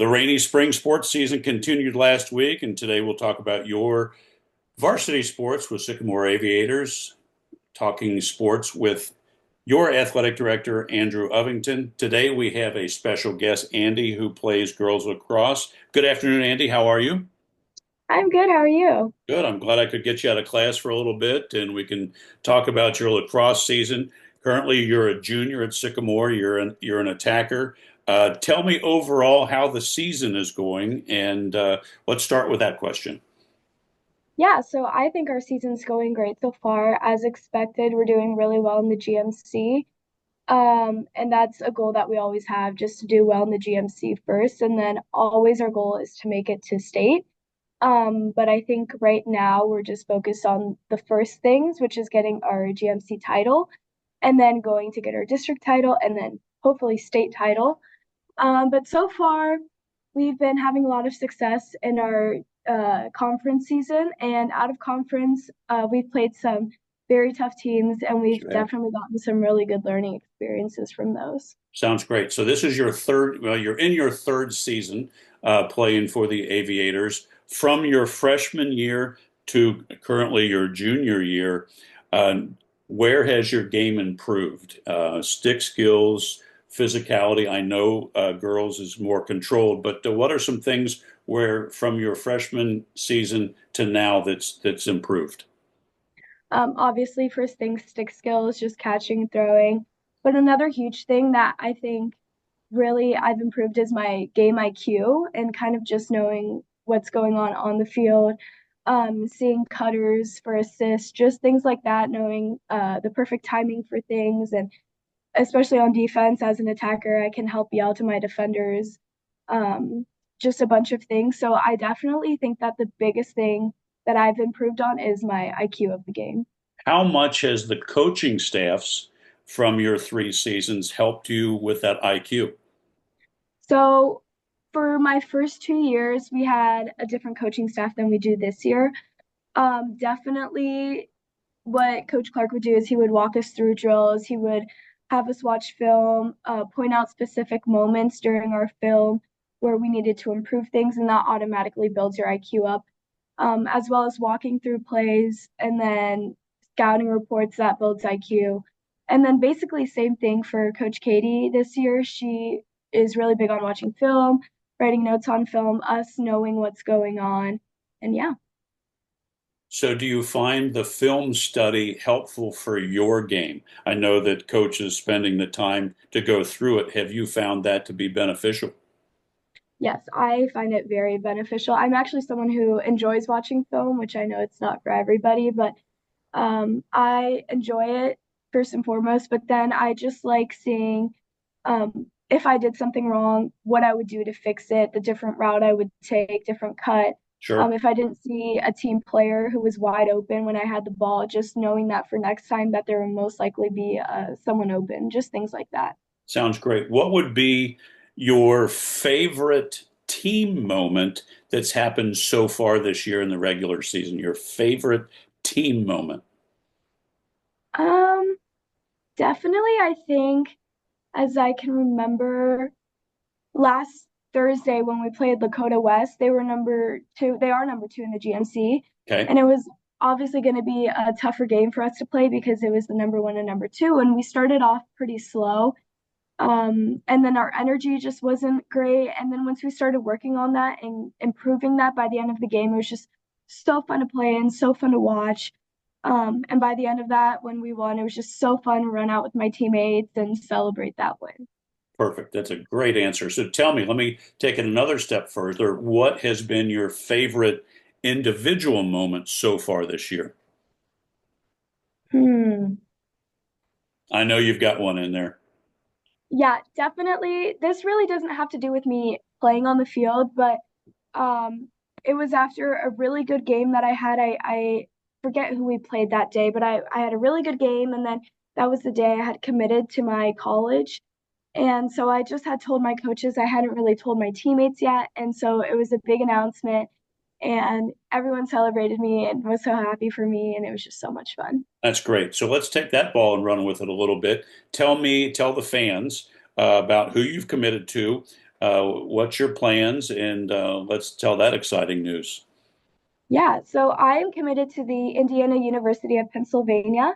The rainy spring sports season continued last week, and today we'll talk about your varsity sports with Sycamore Aviators, talking sports with your athletic director, Andrew Ovington. Today we have a special guest, Andy, who plays girls lacrosse. Good afternoon, Andy. How are you? I'm good. How are you? Good. I'm glad I could get you out of class for a little bit and we can talk about your lacrosse season. Currently, you're a junior at Sycamore. You're an attacker. Tell me overall how the season is going, and let's start with that question. Yeah, so I think our season's going great so far. As expected, we're doing really well in the GMC. And that's a goal that we always have, just to do well in the GMC first. And then always our goal is to make it to state. But I think right now we're just focused on the first things, which is getting our GMC title and then going to get our district title and then hopefully state title. But so far, we've been having a lot of success in our conference season, and out of conference, we've played some very tough teams, and we've Sure. definitely gotten some really good learning experiences from those. Sounds great. So this is your third, well, you're in your third season playing for the Aviators. From your freshman year to currently your junior year, uh, where has your game improved? Stick skills, physicality. I know girls is more controlled, but what are some things where from your freshman season to now that's improved? Obviously, first thing, stick skills, just catching and throwing. But another huge thing that I think really I've improved is my game IQ and kind of just knowing what's going on the field, seeing cutters for assists, just things like that, knowing the perfect timing for things. And especially on defense as an attacker, I can help yell to my defenders, um, just a bunch of things. So I definitely think that the biggest thing that I've improved on is my IQ of the game. How much has the coaching staffs from your three seasons helped you with that IQ? So for my first 2 years, we had a different coaching staff than we do this year. Definitely what Coach Clark would do is he would walk us through drills. He would have us watch film, point out specific moments during our film where we needed to improve things, and that automatically builds your IQ up, as well as walking through plays and then scouting reports that builds IQ. And then basically same thing for Coach Katie this year. She is really big on watching film, writing notes on film, us knowing what's going on. And yeah. So, do you find the film study helpful for your game? I know that coach is spending the time to go through it. Have you found that to be beneficial? Yes, I find it very beneficial. I'm actually someone who enjoys watching film, which I know it's not for everybody, but I enjoy it first and foremost. But then I just like seeing if I did something wrong, what I would do to fix it, the different route I would take, different cut. Sure. If I didn't see a team player who was wide open when I had the ball, just knowing that for next time that there will most likely be someone open, just things like that. Sounds great. What would be your favorite team moment that's happened so far this year in the regular season? Your favorite team moment? Um, Definitely, I think as I can remember, last Thursday when we played Lakota West, they were number two. They are number two in the GMC, Okay. and it was obviously going to be a tougher game for us to play because it was the number one and number two, and we started off pretty slow. And then our energy just wasn't great. And then once we started working on that and improving that by the end of the game, it was just so fun to play and so fun to watch. And by the end of that, when we won, it was just so fun to run out with my teammates and celebrate that win. Perfect. That's a great answer. So tell me, let me take it another step further. What has been your favorite individual moment so far this year? Hmm. I know you've got one in there. Yeah, definitely. This really doesn't have to do with me playing on the field, but um, it was after a really good game that I had. I forget who we played that day, but I had a really good game, and then that was the day I had committed to my college. And so I just had told my coaches I hadn't really told my teammates yet. And so it was a big announcement, and everyone celebrated me and was so happy for me, and it was just so much fun. That's great. So let's take that ball and run with it a little bit. Tell the fans about who you've committed to. What's your plans? And let's tell that exciting news. Yeah, so I'm committed to the Indiana University of Pennsylvania.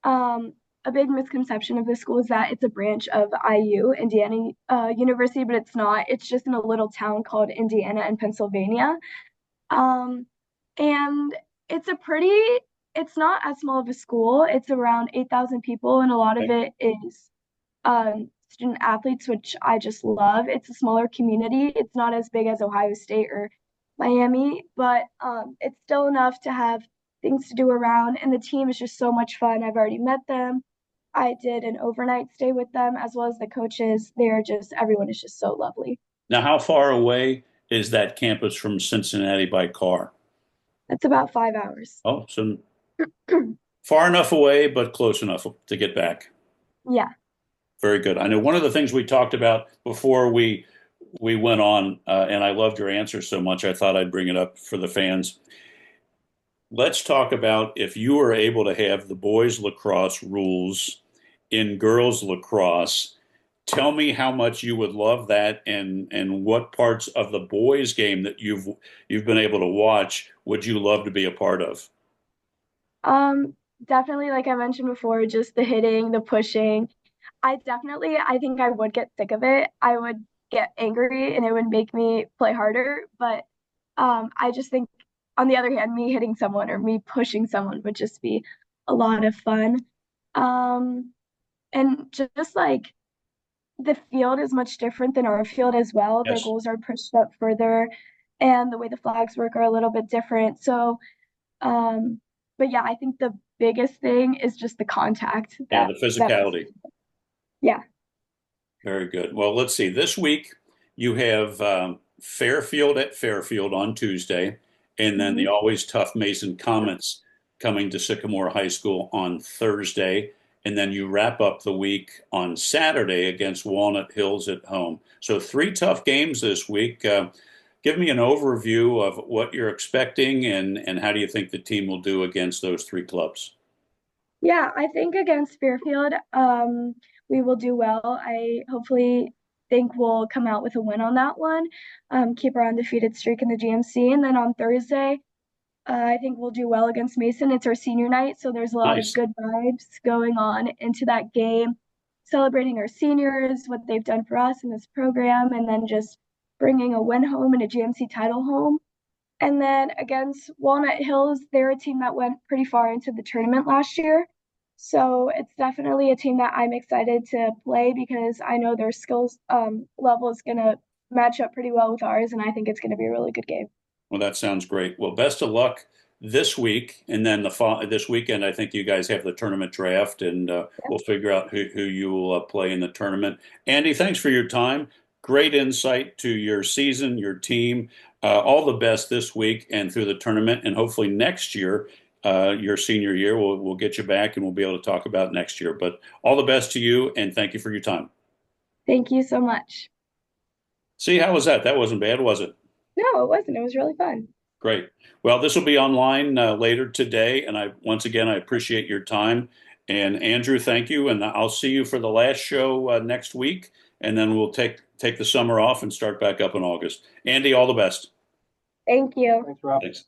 Um, a big misconception of this school is that it's a branch of IU, Indiana University, but it's not. It's just in a little town called Indiana in Pennsylvania. Um, and it's a pretty, it's not as small of a school. It's around 8,000 people, and a lot of Okay. it is student athletes, which I just love. It's a smaller community. It's not as big as Ohio State or Miami, but it's still enough to have things to do around. And the team is just so much fun. I've already met them. I did an overnight stay with them as well as the coaches. They're just, everyone is just so lovely. Now, how far away is that campus from Cincinnati by car? It's about 5 hours. Oh, so far enough away, but close enough to get back. Yeah. Very good. I know one of the things we talked about before we went on, and I loved your answer so much, I thought I'd bring it up for the fans. Let's talk about if you were able to have the boys lacrosse rules in girls lacrosse. Tell me how much you would love that, and what parts of the boys game that you've been able to watch would you love to be a part of? Um, Definitely, like I mentioned before, just the hitting, the pushing. I think I would get sick of it. I would get angry and it would make me play harder. But I just think, on the other hand, me hitting someone or me pushing someone would just be a lot of fun. Um, and just like the field is much different than our field as well. Their Yes. goals are pushed up further, and the way the flags work are a little bit different. So, um, but yeah, I think the biggest thing is just the contact Yeah, the that makes physicality. it. Yeah. Very good. Well, let's see. This week you have Fairfield at Fairfield on Tuesday, and then the Mhm. always tough Mason Comets coming to Sycamore High School on Thursday. And then you wrap up the week on Saturday against Walnut Hills at home. So three tough games this week. Give me an overview of what you're expecting, and how do you think the team will do against those three clubs? Yeah, I think against Fairfield, we will do well. I hopefully think we'll come out with a win on that one, keep our undefeated streak in the GMC. And then on Thursday, I think we'll do well against Mason. It's our senior night, so there's a lot of Nice. good vibes going on into that game, celebrating our seniors, what they've done for us in this program, and then just bringing a win home and a GMC title home. And then against Walnut Hills, they're a team that went pretty far into the tournament last year. So it's definitely a team that I'm excited to play because I know their skills level is going to match up pretty well with ours, and I think it's going to be a really good game. Well, that sounds great. Well, best of luck this week, and then this weekend. I think you guys have the tournament draft, and we'll figure out who you will play in the tournament. Andy, thanks for your time. Great insight to your season, your team. All the best this week and through the tournament, and hopefully next year, your senior year, we'll get you back and we'll be able to talk about next year. But all the best to you, and thank you for your time. Thank you so much. See, how was that? That wasn't bad, was it? No, it wasn't. It was really fun. Great. Well, this will be online later today, and once again I appreciate your time. And Andrew, thank you, and I'll see you for the last show next week, and then we'll take the summer off and start back up in August. Andy, all the best. Thank you. Thanks, Rob. Thanks.